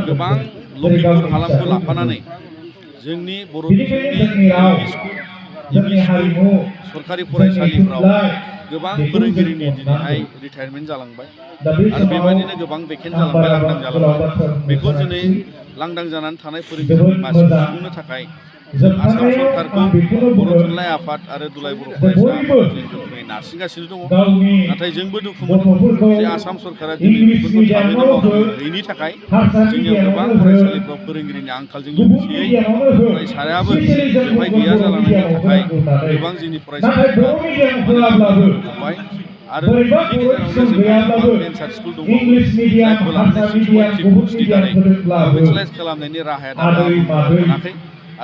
गोबां लखिमपुर हालामखौ लाफानानै जोंनि बर' बिजोंनि स्कुल सरकारि फरायसालिफ्राव गोबां फोरोंगिरिनि दिनैहाय रिटायारमेन्ट जालांबाय आरो बेबायदिनो गोबां भेकेन्ट जालांबाय, लांदां जालांबाय। बेखौ दिनै लांदां जानानै थानाय फोरोंगिरिनि मासिखौ सुफुंनो थाखाय आसाम सरकारखौ बर' थुनलाइ आफाद आरो दुलाय बर' फरायसा आफादा जों गोख्रोङै नारसिनगासिनो दङ। नाथाय जोंबो दुखु मोनो जे आसाम सरकारा दिनै बेफोरखौ थाबैनो मावफुंहैयैनि थाखाय जोंनियाव गोबां फरायसालिफ्राव फोरोंगिरिनि आंखालजों लोगोसेयै फरायसायाबो बेवहाय गैया जालांनायनि थाखाय गोबां जोंनि फरायसालिफ्रा हमबाय आरो बेनि गेजेरावनो जोंहा गोबां भेन्सार स्कुल दंबावो जायखौ लानानै 6.3 कर्सनि दारै प्रभिन्सियेलाइज खालामनायनि राहाया दाबो मोनाखै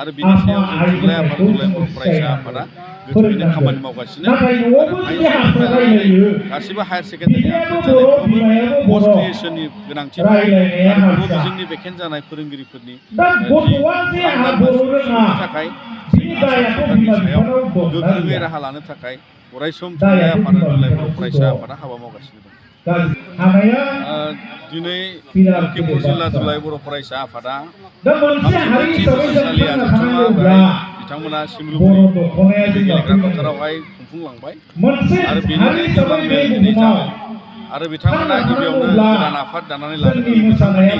आरो बिनि सायाव जों थुनलाइ आफाद दुलाय बर' फरायसा आफादा गोख्रैनो खामानि मावगासिनो आरो हाइ स्कुलनिफ्राय लानानै गासिबो हायार सेकेन्डारि आपग्रेड जानायफ्रावबो पस्ट क्रिएसननि गोनांथि दङ आरो बर' बिजोंनि भेकेन्ट जानाय फोरोंगिरिफोरनि जि लांदांखौ सुफुंनो थाखाय जों आसाम सरकारनि सायाव गोख्रोङै राहा लानो थाखाय अरायसम थुनलाइ आफाद आरो दुलाय बर' फरायसा आफादा हाबा मावगासिनो दं। दिनै लखिमपुर जिल्ला दुलाय बर' फरायसा आफादा 32थि बोसोरसालिया जथुम्मा बेहाय बिथांमोना सिमलुगुरि गेलेग्रा फोथारावहाय खुंफुंलांबाय आरो बेनिनो गेवलां मेल दिनै जागोन आरो बिथांमोना गिबियावनो गोदान आफाद दानानै लादों। बिथांमोननि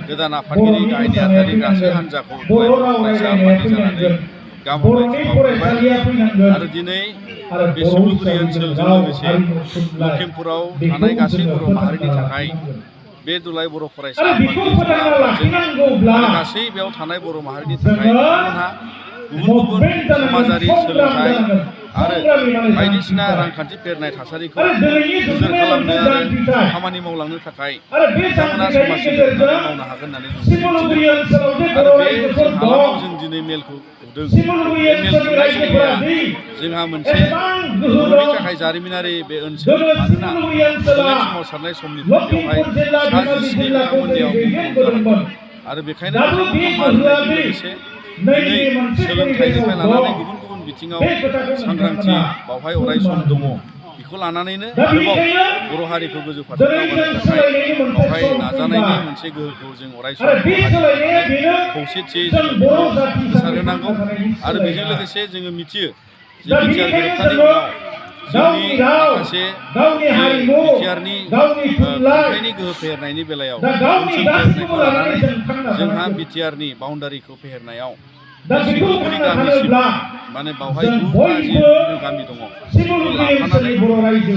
गोदान आफादगिरि गाहाय नेहाथारि गासै हान्जाखौ दुलाय बर' फरायसा आफादनि जानानै गाहाम हामलायथि बावहरबाय आरो दिनै बे सिमलुगुरि ओनसोलजों लोगोसे लखिमपुराव थानाय गासै बर' माहारिनि थाखाय बे दुलाय बर' फरायसा आफादनि जिल्ला आफादजों आरो गासै बेयाव थानाय बर' माहारिनि थाखाय बिथांमोनहा गुबुन गुबुन समाजारि सोलोंथाइ आरो बायदिसिना रांखान्थि फेहेरनाय थासारिखौ नोजोर खालामनो आरो खामानि मावलांनो थाखाय बिथांमोना समाज सिबिनानै मावनो हागोन होननानै जों मिजिंथिदों आरो बे हालामाव जों दिनै मेलखौ खुंदों। बे मेल खुंनाय जायगाया जोंहा मोनसे बर'नि थाखाय जारिमिनारि बे ओनसोल, मानोना बड'लेण्ड सोमावसारनाय समनिफ्राय बेवहाय सा 17 बिथांमोननियाव मुंख्लं जालांदों आरो बेखायनो बिथांमोनखौ मान होनायजों लोगोसे दिनै सोलोंथाइनिफ्राय लानानै गुबुन गुबुन बिथिङाव सांग्रांथि बावहाय अरायसम दङ। बेखौ लानानैनो आरोबाव बर' हारिखौ गोजौ फारसे दावगानो थाखाय बावहाय नाजानायनि मोनसे गोहोखौ जों अरायसम खौसेथियै जोङो बेखौ गोसारहोनांगौ आरो बेजों लोगोसे जोङो मिथियो जे बिटिआर गोरोबथानि उनाव जोंनि माखासे बिटिआरनि खुंथायनि गोहो फेहेरनायनि बेलायाव ओनसोल फेहेरनायखौ लानानै जोंहा बिटिआरनि बाउण्डारिखौ फेहेरनायाव सिमलुगुरि गामिसिम माने बावहाय 9टा जि गामि दङ बेखौ लाफानानै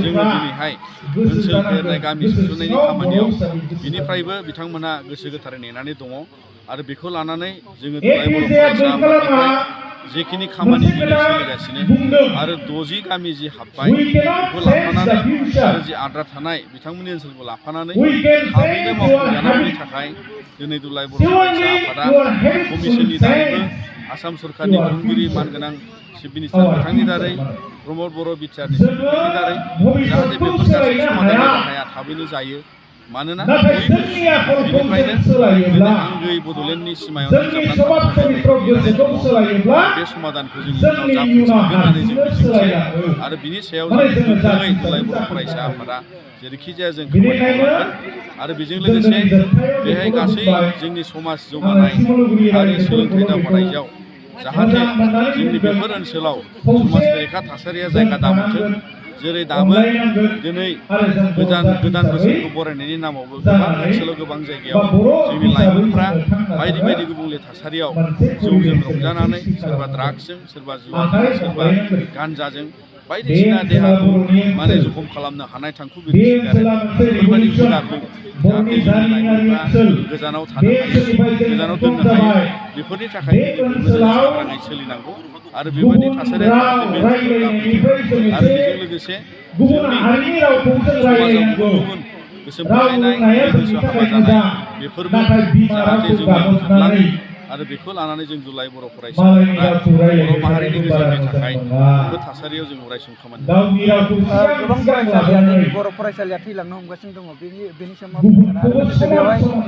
जोङो दिनैहाय ओनसोल फेहेरनाय गामि सुस्रांनायनि खामानियाव बिनिफ्रायबो बिथांमोनहा गोसो गोथारै नेनानै दङ आरो बेखौ लानानै जोङो दुलाय बर' फरायसा आफादनिफ्राय जेखिनि खामानि दिनै सोलिगासिनो आरो 60 गामि जि हाबबाय बेखौ लाफानानै आरो जि आद्रा थानाय बिथांमोननि ओनसोलखौ लाफानानै थाबैनो मावफुंजानायनि थाखाय दिनै दुलाय बर' फरायसा आफादा कमिसननि दारैबो आसाम सरकारनि खुंगिरि मानगोनां चिफ मिनिस्टार बिथांनि दारै प्रमद बर' बिटिआरनि चिफ बिथांनि दारै जाहाथे बेफोर गासै समाधाननि राहाया थाबैनो जायो। मानोना बयबो बेनिफ्रायनो दिनै आंगोयै बड'लेण्डनि सिमायाव नांजाबनानै थानो थाखाय नेनानै दङ आरो बे समाधानखौ जों इयुनाव जाफुंसारगोन होननानै जों मिजिंथियो आरो बिनि सायाव जों गोख्रोङै दुलाय बर' फरायसा आफादा जेरैखि जाया जों खामानि मावलांगोन आरो बेजों लोगोसे बेहाय गासै जोंनि समाज जौगानाय आरो सोलोंथाइ दावगानायाव जाहाथे जोंनि बेफोर ओनसोलाव समाज बेरेखा थासारिया जायगा दामोथों। जेरै दाबो दिनै गोदान बोसोरखौ बरायनायनि नामावबो गोबां ओनसोलाव गोबां जायगायाव जोंनि लाइमोनफ्रा बायदि बायदि गुबुंले थासारियाव जौजों रंजानानै सोरबा ड्राग्सजों, सोरबा जुवाजों, सोरबा गान्जाजों बायदिसिना देहाखौ माने जखम खालामनो हानाय थांखु बिरि सिगारेट बेफोरबायदि हुदाखौ जाहाथे जोंनि लाइमोनफ्रा गोजानाव थानो हायो, गोजानाव दोननो हायो, बेफोरनि थाखाय गिबियावनो जों सांग्राङै सोलिनांगौ आरो बेबायदि थासारिया जाहाथे बे ओनसोलाव दाफैथों आरो बेजों लोगोसे जोंनि समाजाव गुबुन गुबुन गोसो फोथायनाय, गोसो हाबा जानाय बेफोरबो जाहाथे जोंनियाव जोबलाङो आरो बेखौ लानानै जों दुलाय बर' फरायसा आफादा बर' माहारिनि गोजोननि थाखाय बेफोर थासारियाव जों अरायसम खामानि गोबां फरायसालिया जोंनि बर' फरायसालिया थैलांनो हमगासिनो दङ बेनि सायाव मा बुंनो सानो आरो लोगोसे बेवहाय गुबुन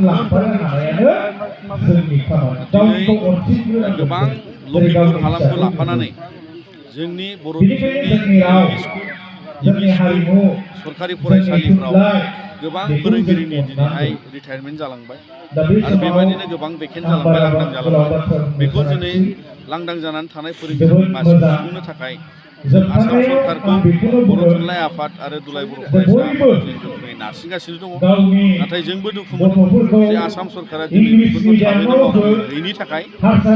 दिनै गोबां लखिमपुर हालामखौ लाफानानै जोंनि बर' बिजोंनि स्कुल सरकारि फरायसालिफ्राव गोबां फोरोंगिरिनि दिनैहाय रिटायारमेन्ट जालांबाय आरो बेबायदिनो गोबां भेकेन्ट जालांबाय, लांदां जालांबाय। बेखौ दिनै लांदां जानानै थानाय फोरोंगिरिनि मासिखौ सुफुंनो थाखाय आसाम सरकारखौ बर' थुनलाइ आफाद आरो दुलाराय बर' फरायसा आफादा जों गोख्रोङै नारसिनगासिनो दङ। नाथाय जोंबो दुखु मोनो जे आसाम सरकारा दिनै बेफोरखौ थाबैनो मावफुंहैयैनि थाखाय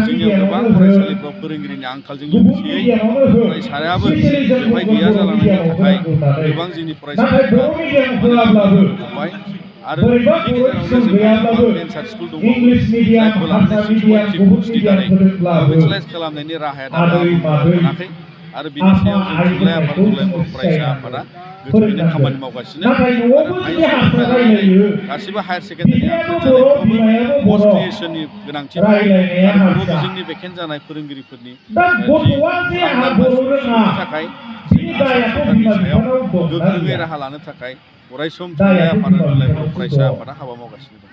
जोंनियाव गोबां फरायसालिफ्राव फोरोंगिरिनि आंखालजों लोगोसेयै फरायसायाबो बेवहाय गैया जालांनायनि थाखाय गोबां जोंनि फरायसालिफ्रा हमबाय आरो बेनि गेजेरावनो जोंहा गोबां भेन्सार स्कुल दंबावो जायखौ लानानै 6.3 कर्सनि दारै प्रभिन्सियेलाइज खालामनायनि राहाया दाबो मोनाखै आरो बिनि सायाव जों थुनलाइ आफाद दुलाराय बर' फरायसा आफादा गोख्रैनो खामानि मावगासिनो आरो हाइ स्कुलनिफ्राय लानानै गासिबो हायार सेकेन्डारि आपग्रेड जानायफ्रावबो पस्ट क्रिएसननि गोनांथि दङ आरो बर' बिजोंनि भेकेन्ट जानाय फोरोंगिरिफोरनि जि लांदां मासिखौ सुफुंनो थाखाय जों आसाम सरकारनि सायाव गोख्रोङै राहा लानो थाखाय अरायसम थुनलाइ आफाद आरो दुलाराय बर' फरायसा आफादा हाबा मावगासिनो दं।